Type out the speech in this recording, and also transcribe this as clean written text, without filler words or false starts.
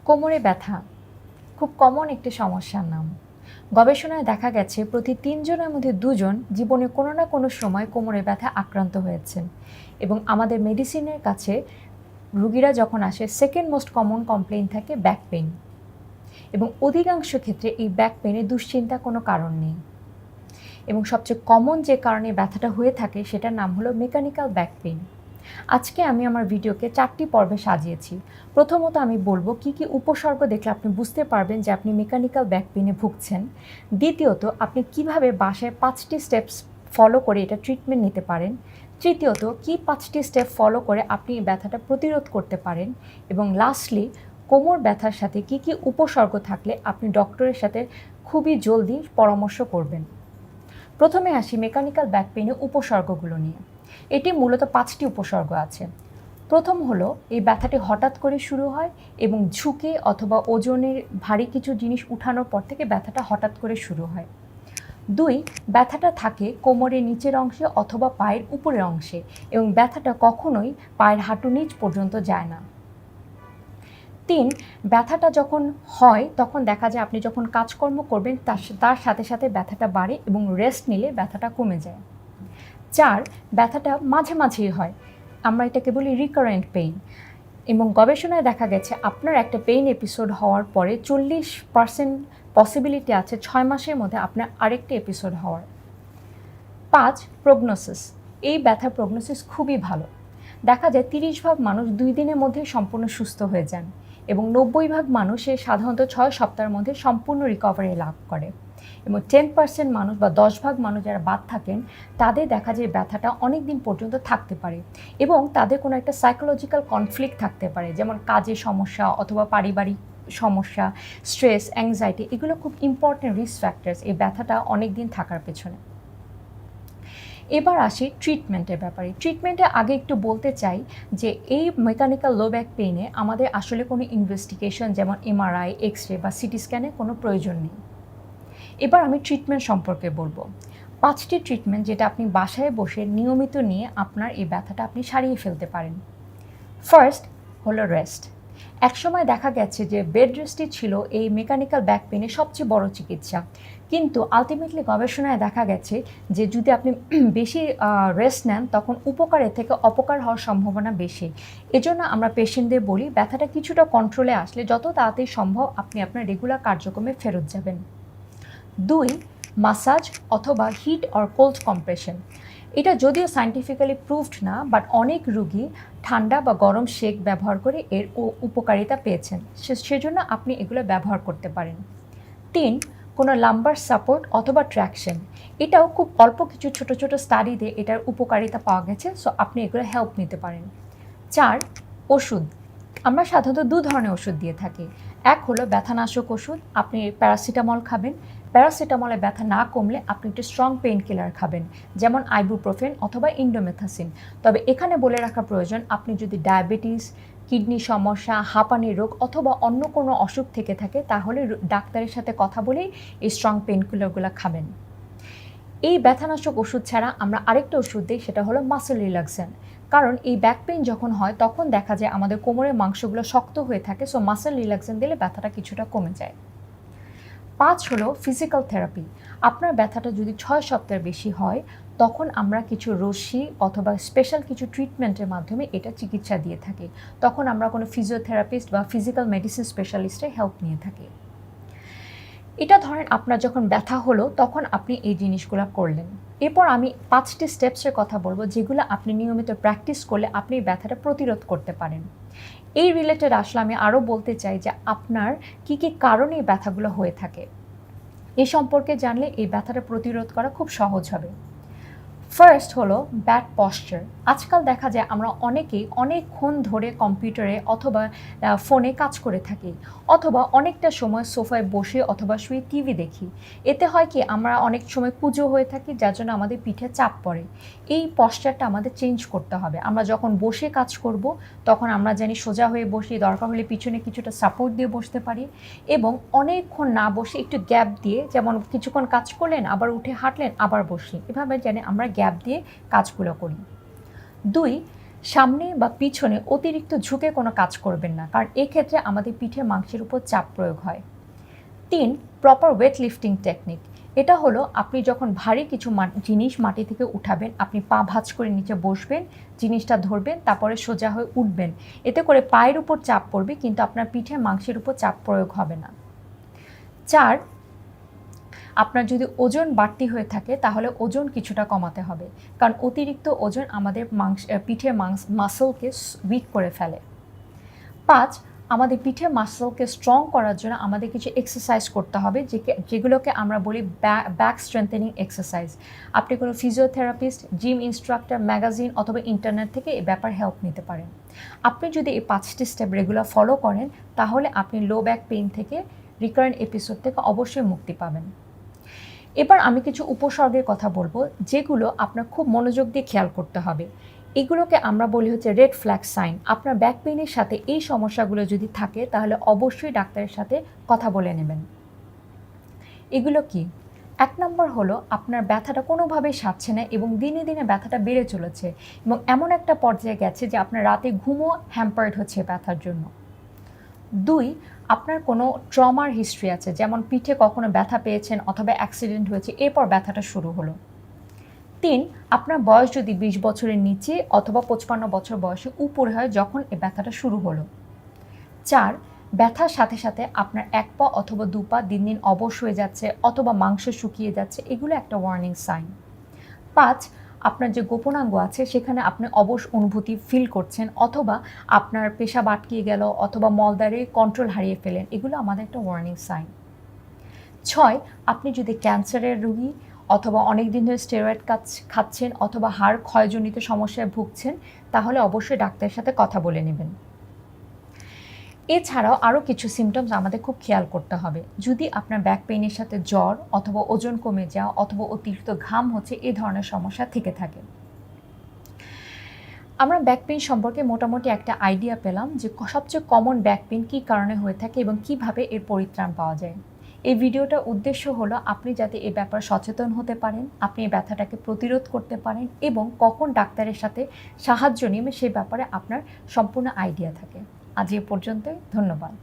কোমরে ব্যথা খুব কমন একটি সমস্যার নাম। গবেষণায় দেখা গেছে প্রতি ৩ জনের মধ্যে ২ জন জীবনে কোনো না কোনো সময় কোমরে ব্যথা আক্রান্ত হয়েছেন এবং আমাদের মেডিসিনের কাছে রোগীরা যখন আসে সেকেন্ড মোস্ট কমন কমপ্লেইন থাকে ব্যাক পেইন এবং অধিকাংশ ক্ষেত্রে এই ব্যাক পেইনে দুশ্চিন্তা কোনো কারণ নেই এবং সবচেয়ে কমন যে কারণে ব্যথাটা হয়ে থাকে সেটার নাম হলো মেকানিক্যাল ব্যাক পেইন। আজকে আমি আমার ভিডিওকে ৪টি পর্বে সাজিয়েছি। প্রথমত আমি বলবো কী উপসর্গ দেখলে আপনি বুঝতে পারবেন যে আপনি মেকানিক্যাল ব্যাক পেইনে ভুগছেন। দ্বিতীয়ত আপনি কিভাবে বাসায় ৫টি স্টেপস ফলো করে এটা ট্রিটমেন্ট নিতে পারেন। তৃতীয়ত কী ৫টি স্টেপ ফলো করে আপনি এই ব্যথাটা প্রতিরোধ করতে পারেন এবং লাস্টলি কোমর ব্যথার সাথে কী উপসর্গ থাকলে আপনি ডক্টরের সাথে খুবই জলদি পরামর্শ করবেন। প্রথমে আসি মেকানিক্যাল ব্যাক পেইনের উপসর্গগুলো নিয়ে। এটি মূলত ৫টি উপসর্গ আছে। প্রথম হলো এই ব্যথাটি হঠাৎ করে শুরু হয় এবং ঝুঁকে অথবা ওজনের ভারী কিছু জিনিস উঠানোর পর থেকে ব্যথাটা হঠাৎ করে শুরু হয়। ২ ব্যথাটা থাকে কোমরের নিচের অংশে অথবা পায়ের উপরের অংশে এবং ব্যথাটা কখনোই পায়ের হাঁটুর নিচ পর্যন্ত যায় না। ৩ ব্যথাটা যখন হয় তখন দেখা যায় আপনি যখন কাজকর্ম করবেন তার সাথে সাথে ব্যথাটা বাড়ে এবং রেস্ট নিলে ব্যথাটা কমে যায়। ৪ ব্যথাটা মাঝে মাঝেই হয়, আমরা এটাকে বলি রিকারেন্ট পেইন এবং গবেষণায় দেখা গেছে আপনার একটা পেইন এপিসোড হওয়ার পরে ৪০% পসিবিলিটি আছে ৬ মাসের মধ্যে আপনার আরেকটি এপিসোড হওয়ার। ৫ প্রগনোসিস, এই ব্যথার প্রগনোসিস খুবই ভালো। দেখা যায় ৩০ ভাগ মানুষ ২ দিনের মধ্যে সম্পূর্ণ সুস্থ হয়ে যান এবং ৯০ ভাগ মানুষের সাধারণত ৬ সপ্তাহের মধ্যে সম্পূর্ণ রিকভারি লাভ করে এবং 10% মানুষ বা ১০ ভাগ মানুষ যারা বাদ থাকেন তাদের দেখা যায় ব্যথাটা অনেক দিন পর্যন্ত থাকতে পারে এবং তাদের কোনো একটা সাইকোলজিক্যাল কনফ্লিক্ট থাকতে পারে, যেমন কাজের সমস্যা অথবা পারিবারিক সমস্যা, স্ট্রেস, অ্যাংজাইটি, এগুলো খুব ইম্পর্টেন্ট রিস্ক ফ্যাক্টরস এই ব্যথাটা অনেক দিন থাকার পেছনে। এবার আসি ট্রিটমেন্টের ব্যাপারে। ট্রিটমেন্টের আগে একটু বলতে চাই যে এই মেকানিক্যাল লো ব্যাক পেইনে আমাদের আসলে কোনো ইনভেস্টিগেশন যেমন এমআরআই, এক্স-রে বা সিটি স্ক্যানের কোনো প্রয়োজন নেই। এবার আমি ট্রিটমেন্ট সম্পর্কে বলবো। ৫টি ট্রিটমেন্ট যেটা আপনি বাসায় বসে নিয়মিত নিয়ে আপনার এই ব্যথাটা আপনি সারিয়ে ফেলতে পারেন। ফার্স্ট হলো রেস্ট। একসময় দেখা গেছে যে বেড রেস্টই ছিল এই মেকানিক্যাল ব্যাক পেইনের সবচেয়ে বড় চিকিৎসা, কিন্তু আলটিমেটলি গবেষণায় দেখা গেছে যে যদি আপনি বেশি রেস্ট নেন তখন উপকারের থেকে অপকার হওয়ার সম্ভাবনা বেশি। এজন্য আমরা পেশেন্টদের বলি ব্যথাটা কিছুটা কন্ট্রোলে আসলে যত তাড়াতাড়ি সম্ভব আপনি আপনার রেগুলার কার্যক্রমে ফেরত যাবেন। ২ মাসাজ অথবা হিট অর কোল্ড কম্প্রেশন। এটা যদিও সায়েন্টিফিক্যালি প্রুভড না, বাট অনেক রুগী ঠান্ডা বা গরম শেক ব্যবহার করে এর উপকারিতা পেয়েছেন, সেজন্য আপনি এগুলো ব্যবহার করতে পারেন। ৩ কোনো লাম্বার সাপোর্ট অথবা ট্র্যাকশন, এটাও খুব অল্প কিছু ছোট ছোট স্টাডিতে এটার উপকারিতা পাওয়া গেছে, সো আপনি এগুলো হেল্প নিতে পারেন। ৪ ওষুধ। আমরা সাধারণত ২ ধরনের ওষুধ দিয়ে থাকি। এক হলো ব্যথানাশক ওষুধ, আপনি প্যারাসিটামল খাবেন। প্যারাসিটামলে ব্যথা না কমলে আপনি একটু স্ট্রং পেইন কিলার খাবেন, যেমন আইবুপ্রোফেন অথবা ইন্ডোমেথাসিন। তবে এখানে বলে রাখা প্রয়োজন, আপনি যদি ডায়াবেটিস, কিডনি সমস্যা, হাঁপানির রোগ অথবা অন্য কোনো অসুখ থেকে থাকে তাহলে ডাক্তারের সাথে কথা বলেই এই স্ট্রং পেইন কিলারগুলো খাবেন। এই ব্যথানাশক ওষুধ ছাড়া আমরা আরেকটা ওষুধ দিই, সেটা হলো মাসল রিল্যাক্সেন্ট। কারণ এই ব্যাক পেইন যখন হয় তখন দেখা যায় আমাদের কোমরের মাংসগুলো শক্ত হয়ে থাকে, সো মাসল রিল্যাক্সেন্ট দিলে ব্যথাটা কিছুটা কমে যায়। ৫ হলো ফিজিক্যাল থেরাপি। আপনার ব্যথাটা যদি ৬ সপ্তাহের বেশি হয় তখন আমরা কিছু রশ্মি অথবা স্পেশাল কিছু ট্রিটমেন্টের মাধ্যমে এটা চিকিৎসা দিয়ে থাকি। তখন আমরা কোনো ফিজিওথেরাপিস্ট বা ফিজিক্যাল মেডিসিন স্পেশালিস্টের হেল্প নিয়ে থাকি। এটা ধরেন আপনার যখন ব্যথা হলো তখন আপনি এই জিনিসগুলো করলেন। এরপর আমি ৫টি স্টেপসের কথা বলবো যেগুলো আপনি নিয়মিত প্র্যাকটিস করলে আপনি ব্যথাটা প্রতিরোধ করতে পারেন। এই রিলেটেড আসলে আমি আরও বলতে চাই যে আপনার কী কারণে এই ব্যথাগুলো হয়ে থাকে, এ সম্পর্কে জানলে এই ব্যথাটা প্রতিরোধ করা খুব সহজ হবে। ফার্স্ট হলো ব্যাড পশ্চার। আজকাল দেখা যায় আমরা অনেকেই অনেকক্ষণ ধরে কম্পিউটারে অথবা ফোনে কাজ করে থাকি অথবা অনেকটা সময় সোফায় বসে অথবা শুয়ে টিভি দেখি। এতে হয় কি আমরা অনেক সময় কুঁজো হয়ে থাকি, যার জন্য আমাদের পিঠে চাপ পড়ে। এই পশ্চারটা আমাদের চেঞ্জ করতে হবে। আমরা যখন বসে কাজ করব তখন আমরা জানি সোজা হয়ে বসি, দরকার হলে পিছনে কিছুটা সাপোর্ট দিয়ে বসতে পারি এবং অনেকক্ষণ না বসে একটু গ্যাপ দিয়ে, যেমন কিছুক্ষণ কাজ করলেন আবার উঠে হাঁটলেন আবার বসলেন, এভাবে জানি আমরা গ্যাপ দিয়ে কাজগুলো করি। ২ সামনে বা পিছনে অতিরিক্ত ঝুঁকে কোনো কাজ করবেন না, কারণ এক্ষেত্রে আমাদের পিঠের মাংসের উপর চাপ প্রয়োগ হয়। 3. Proper weight lifting technique. এটা হলো আপনি যখন ভারী কিছু জিনিস মাটি থেকে উঠাবেন, আপনি পা ভাঁজ করে নিচে বসবেন, জিনিসটা ধরবেন, তারপরে সোজা হয়ে উঠবেন। এতে করে পায়ের উপর চাপ পড়বে, কিন্তু আপনার পিঠের মাংসের উপর চাপ প্রয়োগ হবে না। 4. আপনার যদি ওজন বাড়তি হয়ে থাকে তাহলে ওজন কিছুটা কমাতে হবে, কারণ অতিরিক্ত ওজন আমাদের পিঠের মাসলকে উইক করে ফেলে। 5. আমাদের পিঠের মাসলকে স্ট্রং করার জন্য আমাদের কিছু এক্সারসাইজ করতে হবে, যেগুলোকে আমরা বলি ব্যাক স্ট্রেংথেনিং এক্সারসাইজ। আপনি কোনো ফিজিওথেরাপিস্ট, জিম ইনস্ট্রাক্টর, ম্যাগাজিন অথবা ইন্টারনেট থেকে এই ব্যাপার হেল্প নিতে পারেন। আপনি যদি এই 5টি স্টেপ রেগুলার ফলো করেন তাহলে আপনি লো ব্যাক পেইন থেকে, রিকারেন্ট এপিসোড থেকে অবশ্যই মুক্তি পাবেন। এবার আমি কিছু উপসর্গের কথা বলবো, যেগুলো আপনার খুব মনোযোগ দিয়ে খেয়াল করতে হবে। এগুলোকে আমরা বলি হচ্ছে রেড ফ্ল্যাগ সাইন। আপনার ব্যাক পেইনের সাথে এই সমস্যাগুলো যদি থাকে তাহলে অবশ্যই ডাক্তারের সাথে কথা বলে নেবেন। এগুলো কি? 1 নম্বর হলো আপনার ব্যথাটা কোনোভাবেই সারছে না এবং দিনে দিনে ব্যথাটা বেড়ে চলেছে এবং এমন একটা পর্যায়ে গেছে যে আপনার রাতে ঘুমও হ্যাম্পার্ড হচ্ছে ব্যথার জন্য। 2. আপনার কোনো ট্রমার হিস্ট্রি আছে, যেমন পিঠে কখনো ব্যথা পেয়েছেন অথবা অ্যাক্সিডেন্ট হয়েছে, এরপর ব্যথাটা শুরু হলো। 3. আপনার বয়স যদি 20 বছরের নিচে অথবা 55 বছর বয়সে উপরে হয় যখন এই ব্যথাটা শুরু হলো। 4. ব্যথার সাথে সাথে আপনার এক পা অথবা 2 পা দিন দিন অবশ হয়ে যাচ্ছে অথবা মাংস শুকিয়ে যাচ্ছে, এগুলো একটা ওয়ার্নিং সাইন। 5. আপনার যে গোপনাঙ্গ আছে সেখানে আপনি অবশ অনুভূতি ফিল করছেন অথবা আপনার পেশাব আটকিয়ে গেল অথবা মলদ্বারে কন্ট্রোল হারিয়ে ফেলেন, এগুলো আমাদের একটা ওয়ার্নিং সাইন। 6. আপনি যদি ক্যান্সারের রোগী অথবা অনেক দিন ধরে স্টেরয়েড খাচ্ছেন অথবা হাড় ক্ষয়জনিত সমস্যায় ভুগছেন তাহলে অবশ্যই ডাক্তারের সাথে কথা বলে নেবেন। এছাড়াও আরও কিছু সিমটমস আমাদের খুব খেয়াল করতে হবে। যদি আপনার ব্যাক পেইনের সাথে জ্বর অথবা ওজন কমে যাওয়া অথবা অতিরিক্ত ঘাম হচ্ছে, এই ধরনের সমস্যা থেকে থাকে। আমরা ব্যাক পেইন সম্পর্কে মোটামুটি একটা আইডিয়া পেলাম যে সবচেয়ে কমন ব্যাক পেইন কী কারণে হয়ে থাকে এবং কিভাবে এর পরিত্রাণ পাওয়া যায়। এই ভিডিওটার উদ্দেশ্য হলো আপনি যাতে এই ব্যাপারে সচেতন হতে পারেন, আপনি এই ব্যথাটাকে প্রতিরোধ করতে পারেন এবং কখন ডাক্তারের সাথে সাহায্য নেবে সেই ব্যাপারে আপনার সম্পূর্ণ আইডিয়া থাকে। আজ এ পর্যন্তই, ধন্যবাদ।